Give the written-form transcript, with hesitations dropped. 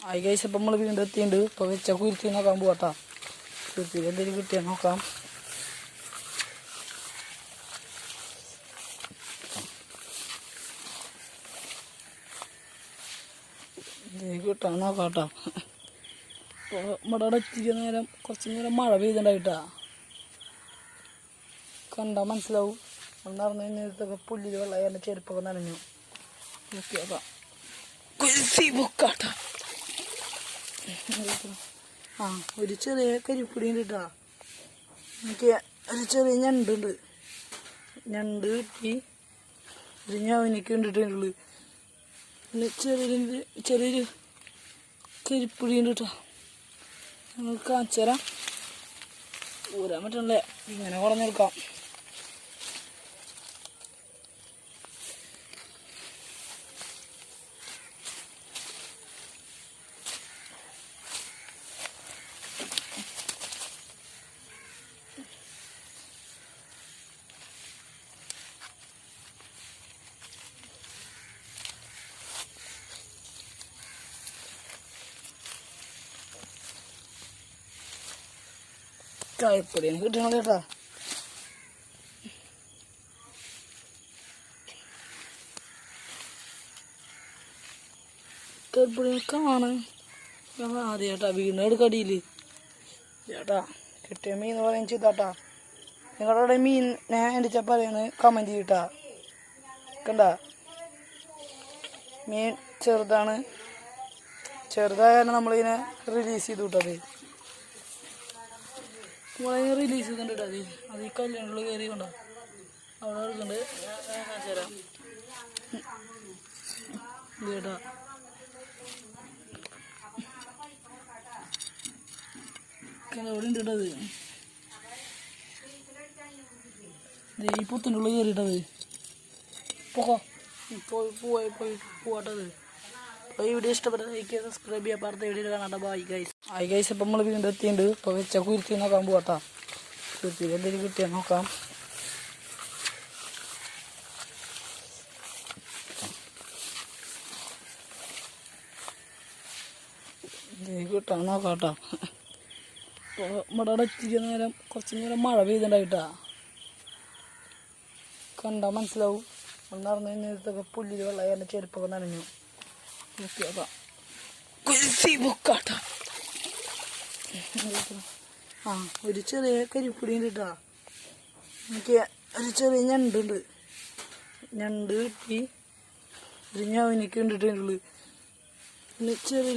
ആയി കഴിച്ച ഇപ്പം നമ്മൾ വീണ്ടും എത്തിയിട്ടുണ്ട്. ഇപ്പോൾ വെച്ച കുരുത്തി നോക്കാൻ പോകട്ടാ. കുരുത്തി എന്തെങ്കിലും കിട്ടിയാൽ നോക്കാം. കിട്ടാൻ നോക്കാട്ടാ. ഇപ്പോൾ നമ്മുടെ അവിടെ എത്തിക്കുന്ന നേരം കുറച്ച് നേരം മഴ പെയ്തിട്ടുണ്ടായിട്ടാ. കണ്ടാൽ മനസ്സിലാവും. നടന്നു കഴിഞ്ഞതൊക്കെ പുല്ലിൽ വെള്ളമായി എൻ്റെ ചെരുപ്പൊക്കെ നനഞ്ഞു. നോക്കിയാ കുരുത്തി ബുക്കാട്ടാ. ആ ഒരു ചെറിയ കരിപ്പൊടി ഉണ്ട് കേട്ടാ. എനിക്ക് ഒരു ചെറിയ ഞണ്ടുണ്ട്. ഞണ്ട് കിട്ടി. ഒരു ഞാവനിക്ക് കണ്ടിട്ടുള്ളു. പിന്നെ ചെറിയൊരു കരിപ്പൊടി ഉണ്ട് കേട്ടോ. ഞങ്ങൾ കാണിച്ചു തരാം. ഊരാൻ പറ്റണല്ലേ, ഇങ്ങനെ കുറഞ്ഞെടുക്കാം. കായപ്പൊടിയാണ് കിട്ടണത് കേട്ടാ. കായപ്പൊടി കാണാൻ ആദ്യം വീടിനോട് കടിയിൽ ചേട്ടാ. കിട്ടിയ മീൻ എന്ന് പറയാൻ ചെയ്താട്ടാ. നിങ്ങളുടെ മീൻ ഞാൻ എൻ്റെ പറയുന്നത് കമൻറ്റ് ചെയ്യട്ടാ. കണ്ട മീൻ ചെറുതാണ്. ചെറുതായാലും നമ്മളിങ്ങനെ റിലീസ് ചെയ്ത് വിട്ടത്. നമ്മളതിനെ റിലീസ് ചെയ്തിട്ടുണ്ട്. അത് ഈ കല്യാണുള്ളിൽ കയറി കൊണ്ടോ അവിടെ എടുക്കുന്നുണ്ട്. ഞാൻ കാണിച്ചു തരാം കേട്ടാ. എവിടെ ഉണ്ട് കേട്ടത്. ഈ പുത്തിനുള്ളിൽ കയറിയിട്ടത്. പോക്കോ പോവാട്ടത്. അപ്പോൾ ഈ വീഡിയോ ഇഷ്ടപ്പെട്ട ലൈക്ക് സബ്സ്ക്രൈബ് ചെയ്യാൻ അടുത്ത വീഡിയോ കാണാം. Bye guys. ആയി ഗൈസ് ഇപ്പം നമ്മൾ വീണ്ടും എത്തിയിട്ടുണ്ട്. ഇപ്പോൾ വെച്ച കുരുത്തി നോക്കാൻ പോകട്ടാ. കുരുത്തി എന്തെങ്കിലും കിട്ടിയാൽ നോക്കാം. കിട്ടാൻ നോക്കാട്ടാ. ഇപ്പോൾ നമ്മുടെ അവിടെ എത്തിക്കുന്ന നേരം കുറച്ച് നേരം മഴ പെയ്തിട്ടുണ്ടായിട്ടാ. കണ്ടാൽ മനസ്സിലാവും. നടന്നു കഴിഞ്ഞതൊക്കെ പുല്ലിൽ വെള്ളമായി എൻ്റെ ചെരുപ്പൊക്കെ നനഞ്ഞു. നോക്കിയാ കുരുത്തി ബുക്കാട്ടാ. ആ ഒരു ചെറിയ കരിപ്പൊടി ഉണ്ട് കേട്ടാ. എനിക്ക് ഒരു ചെറിയ ഞണ്ടുണ്ട്. ഞണ്ട് കിട്ടി. ഒരു ഞാവനിക്ക് കണ്ടിട്ടുള്ളു. പിന്നെ ചെറിയ